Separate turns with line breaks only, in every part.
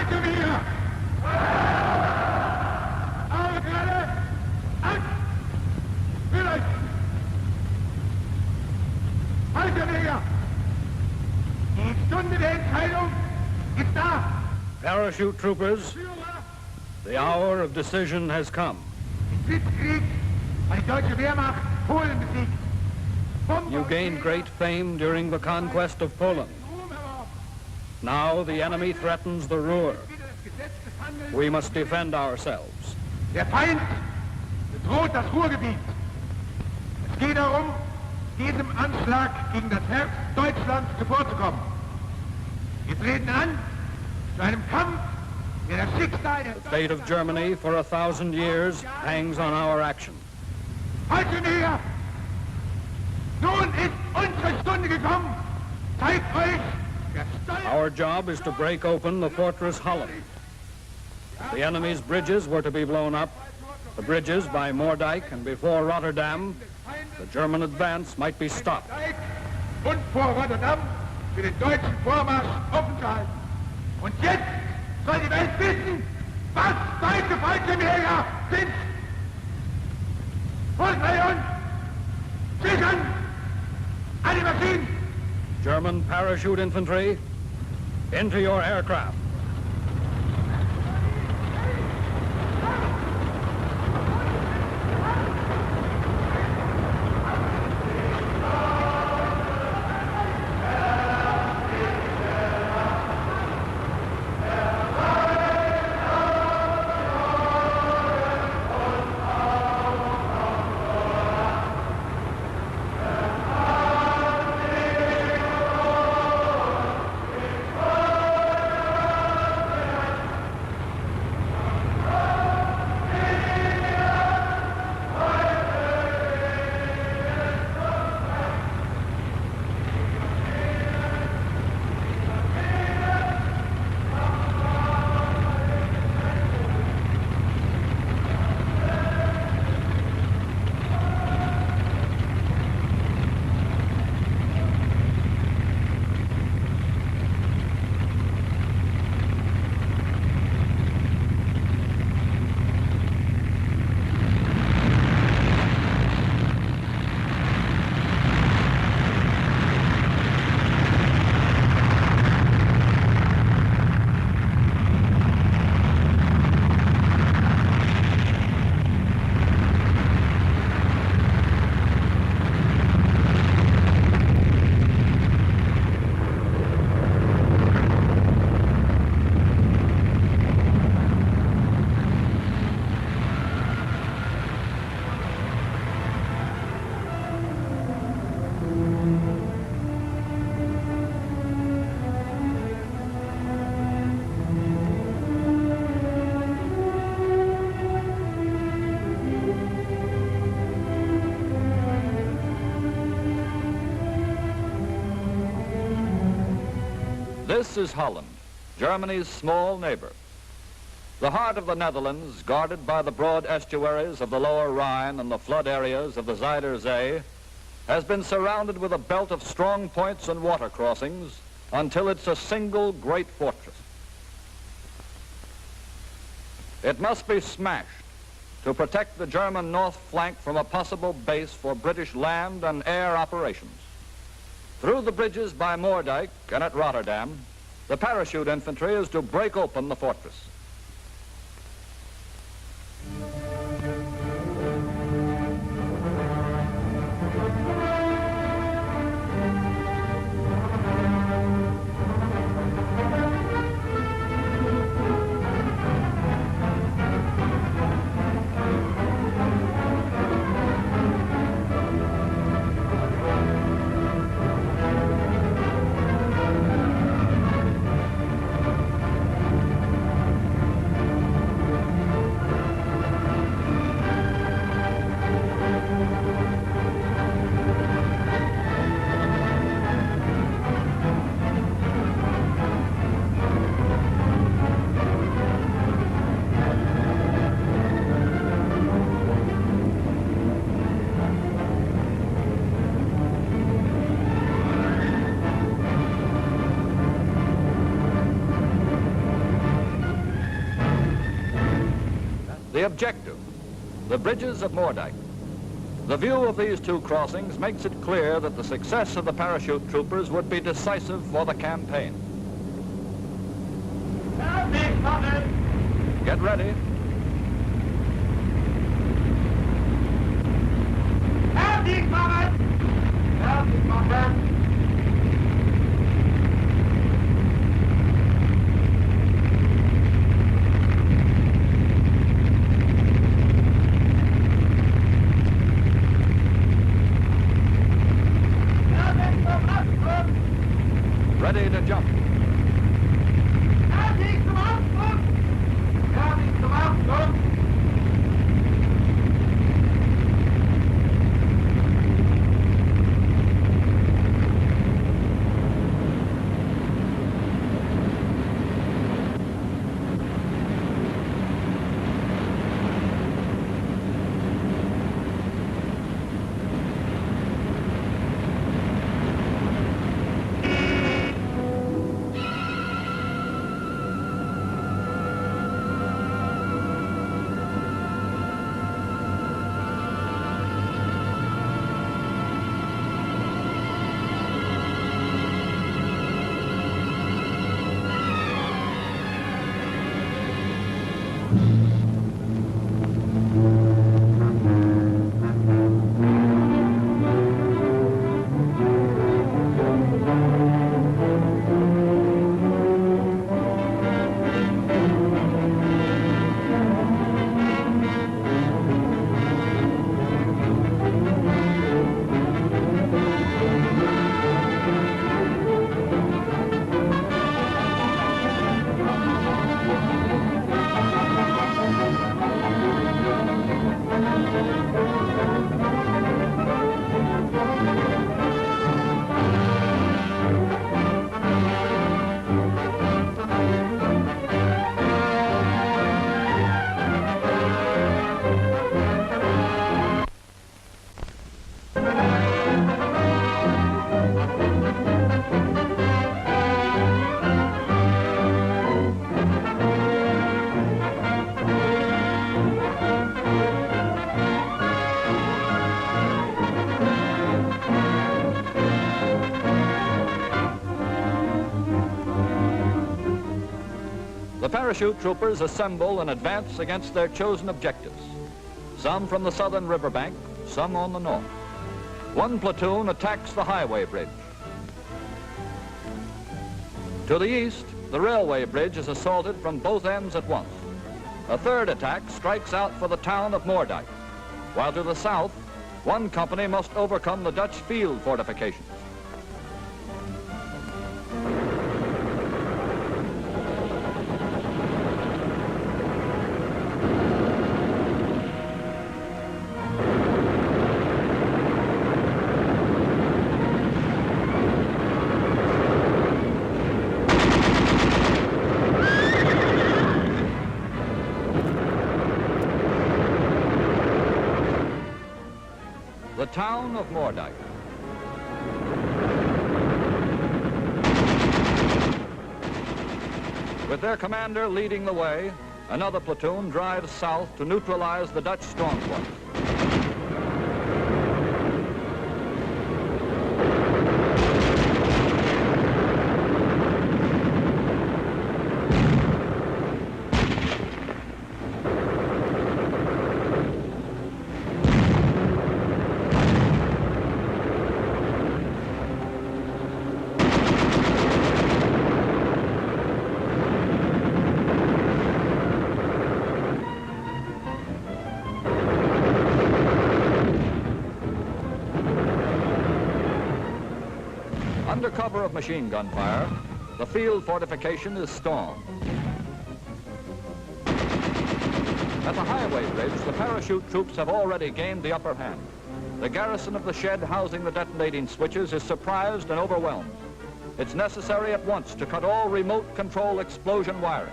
Halte mir! Alle gerade! An! Vielleicht! Halte mir! Die Stunde der Entscheidung ist da!
Parachute troopers, the hour of decision has come.
Blitzkrieg hat die deutsche Wehrmacht Polen besiegt.
You gained great fame during the conquest of Poland. Now the enemy threatens the Ruhr. We must defend ourselves.
Der Feind bedroht das Ruhrgebiet. Es geht darum, diesem Anschlag gegen das Herz Deutschlands zuvorzukommen. Wir treten an zu einem Kampf, der das Schicksal der
The fate of Germany for 1,000 years hangs on our action.
Halte mir! Nun ist unsere Stunde gekommen. Zeigt euch der Steuer...
Our job is to break open the fortress Holland. The enemy's bridges were to be blown up, the bridges by Moerdijk and before Rotterdam. The German advance might be stopped.
Und vor Rotterdam für den deutschen Vormarsch offen zu halten. Und jetzt soll die Welt wissen, was deutsche Fallschirmjäger sind. Fußreihen! Sichern! Alle Maschinen!
German parachute infantry, into your aircraft.
This is Holland, Germany's small neighbor. The heart of the Netherlands, guarded by the broad estuaries of the Lower Rhine and the flood areas of the Zuider Zee, has been surrounded with a belt of strong points and water crossings until it's a single great fortress. It must be smashed to protect the German north flank from a possible base for British land and air operations. Through the bridges by Moerdijk and at Rotterdam, the parachute infantry is to break open the fortress. The objective, the bridges of Moerdijk. The view of these two crossings makes it clear that the success of the parachute troopers would be decisive for the campaign. Get ready. Ready to jump. The parachute troopers assemble and advance against their chosen objectives, some from the southern riverbank, some on the north. One platoon attacks the highway bridge. To the east, the railway bridge is assaulted from both ends at once. A third attack strikes out for the town of Moerdijk, while to the south, one company must overcome the Dutch field fortifications. The town of Moerdijk. With their commander leading the way, another platoon drives south to neutralize the Dutch strong points. Under cover of machine gun fire, the field fortification is stormed. At the highway bridge, the parachute troops have already gained the upper hand. The garrison of the shed housing the detonating switches is surprised and overwhelmed. It's necessary at once to cut all remote control explosion wiring.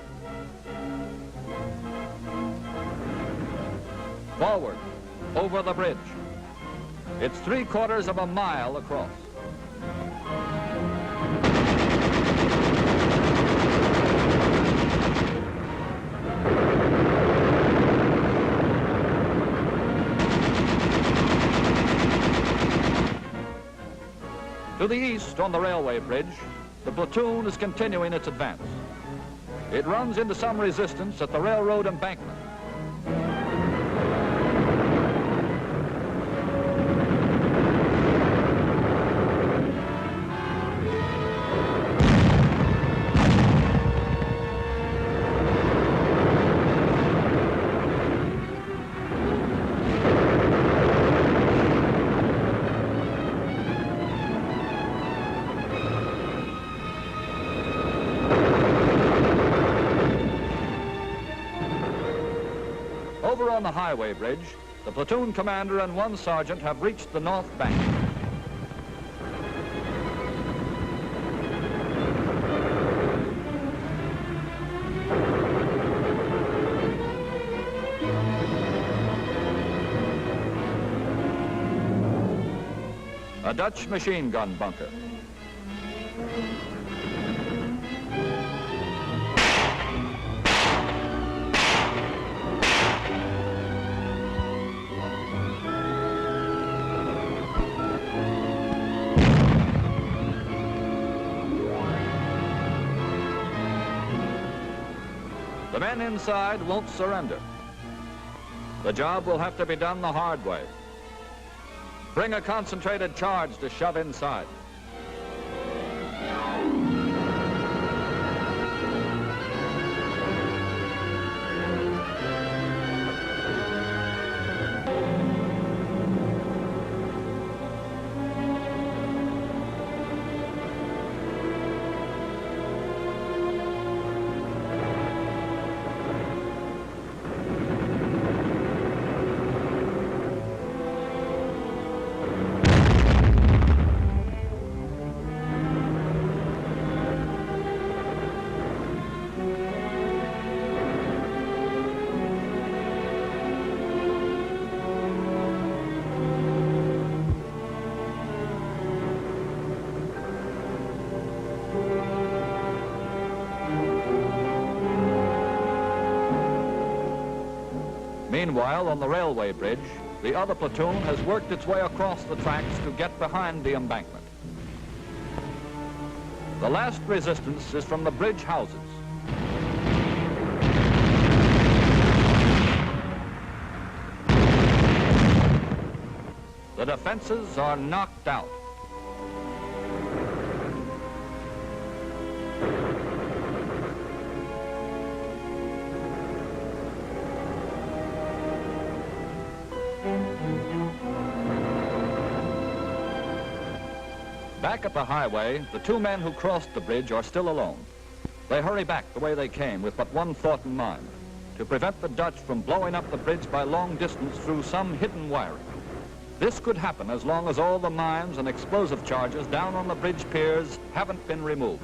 Forward, over the bridge. It's 3/4 of a mile across. To the east, on the railway bridge, the platoon is continuing its advance. It runs into some resistance at the railroad embankment. Over on the highway bridge, the platoon commander and one sergeant have reached the north bank. A Dutch machine gun bunker. The men inside won't surrender. The job will have to be done the hard way. Bring a concentrated charge to shove inside. Meanwhile, on the railway bridge, the other platoon has worked its way across the tracks to get behind the embankment. The last resistance is from the bridge houses. The defenses are knocked out. Back at the highway, the two men who crossed the bridge are still alone. They hurry back the way they came with but one thought in mind, to prevent the Dutch from blowing up the bridge by long distance through some hidden wiring. This could happen as long as all the mines and explosive charges down on the bridge piers haven't been removed.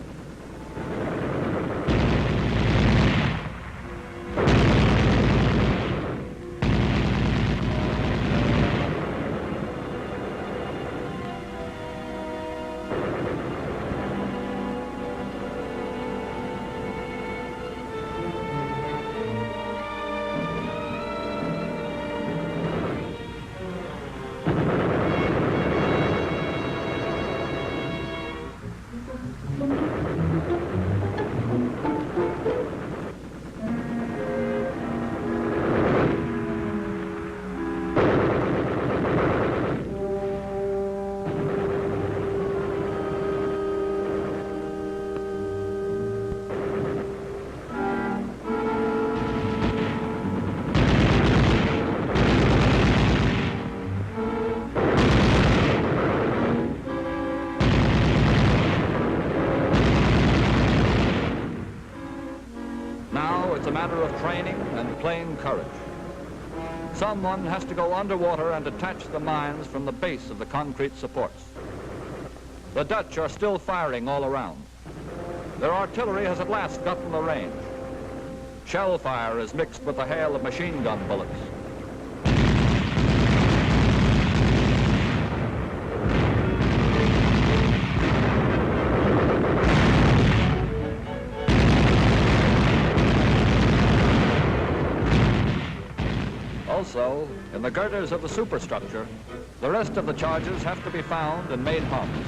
It's a matter of training and plain courage. Someone has to go underwater and detach the mines from the base of the concrete supports. The Dutch are still firing all around. Their artillery has at last gotten the range. Shell fire is mixed with the hail of machine gun bullets. Also, in the girders of the superstructure, the rest of the charges have to be found and made harmless.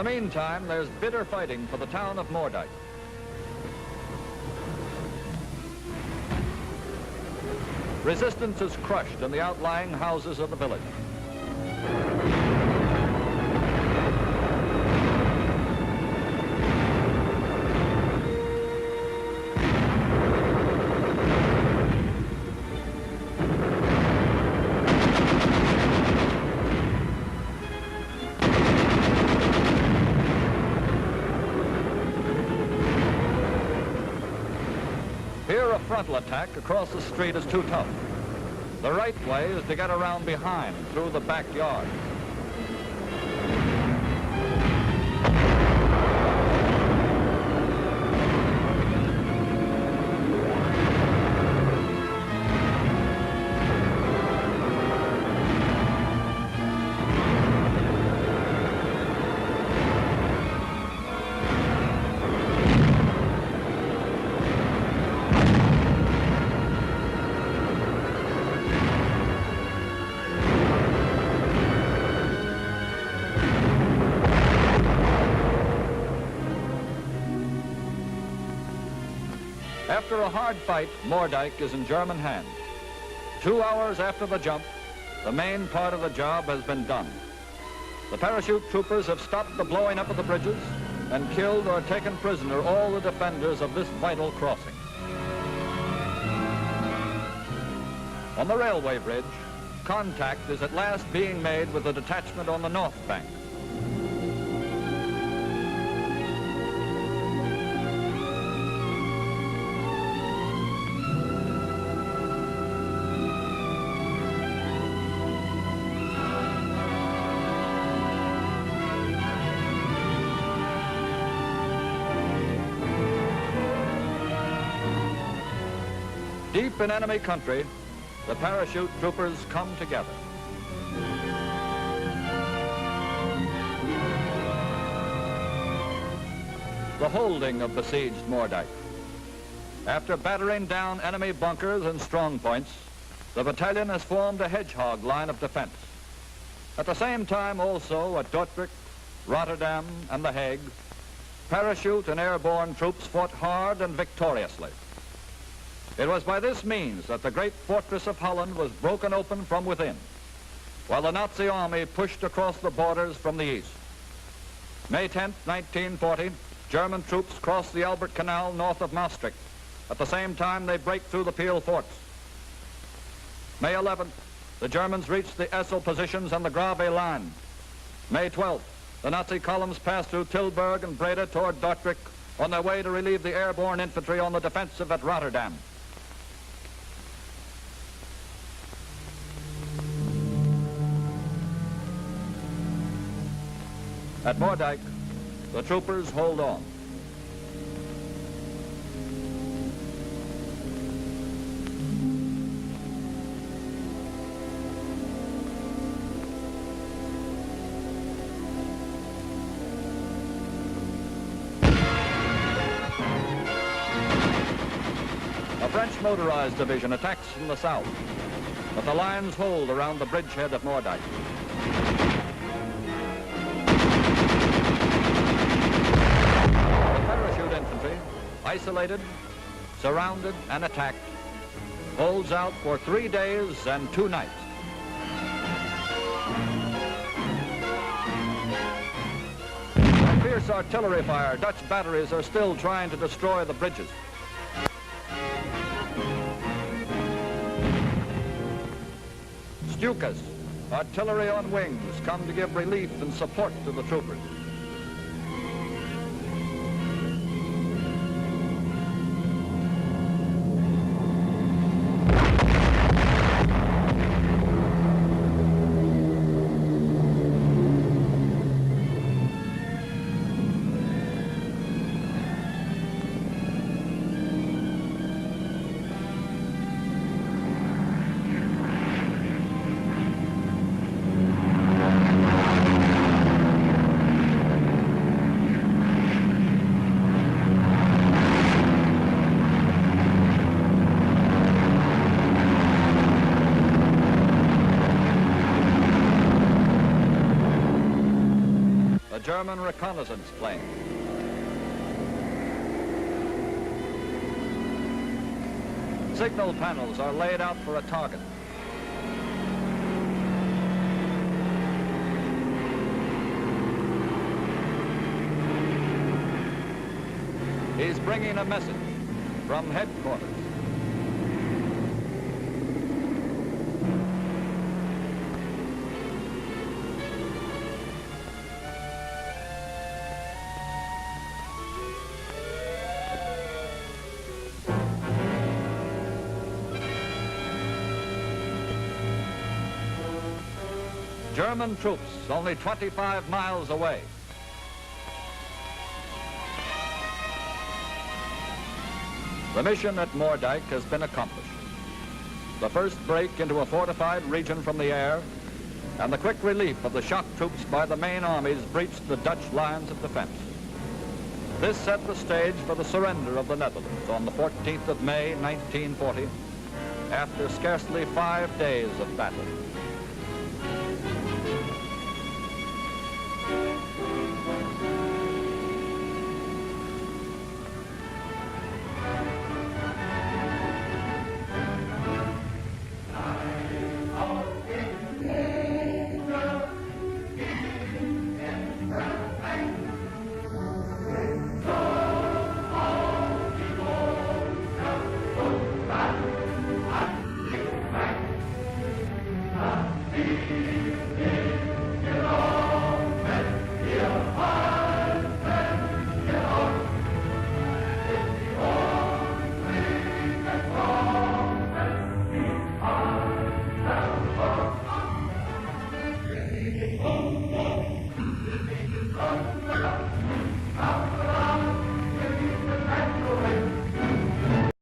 the meantime, there's bitter fighting for the town of Moerdijk. Resistance is crushed in the outlying houses of the village. Here, a frontal attack across the street is too tough. The right way is to get around behind, through the backyard. After a hard fight, Moerdijk is in German hands. 2 hours after the jump, the main part of the job has been done. The parachute troopers have stopped the blowing up of the bridges and killed or taken prisoner all the defenders of this vital crossing. On the railway bridge, contact is at last being made with the detachment on the north bank. Deep in enemy country, the parachute troopers come together. The holding of besieged Moerdijk. After battering down enemy bunkers and strong points, the battalion has formed a hedgehog line of defense. At the same time also at Dordrecht, Rotterdam, and The Hague, parachute and airborne troops fought hard and victoriously. It was by this means that the great fortress of Holland was broken open from within, while the Nazi army pushed across the borders from the east. May 10th, 1940, German troops crossed the Albert Canal north of Maastricht. At the same time, they break through the Peel forts. May 11th, the Germans reached the Essel positions and the Grave line. May 12th, the Nazi columns passed through Tilburg and Breda toward Dordrecht on their way to relieve the airborne infantry on the defensive at Rotterdam. At Moerdijk, the troopers hold on. A French motorized division attacks from the south, but the lines hold around the bridgehead of Moerdijk. Isolated, surrounded, and attacked, holds out for 3 days and 2 nights. By fierce artillery fire, Dutch batteries are still trying to destroy the bridges. Stukas, artillery on wings, come to give relief and support to the troopers. German reconnaissance plane. Signal panels are laid out for a target. He's bringing a message from headquarters. German troops only 25 miles away. The mission at Moerdijk has been accomplished. The first break into a fortified region from the air and the quick relief of the shock troops by the main armies breached the Dutch lines of defense. This set the stage for the surrender of the Netherlands on the 14th of May, 1940, after scarcely 5 days of battle.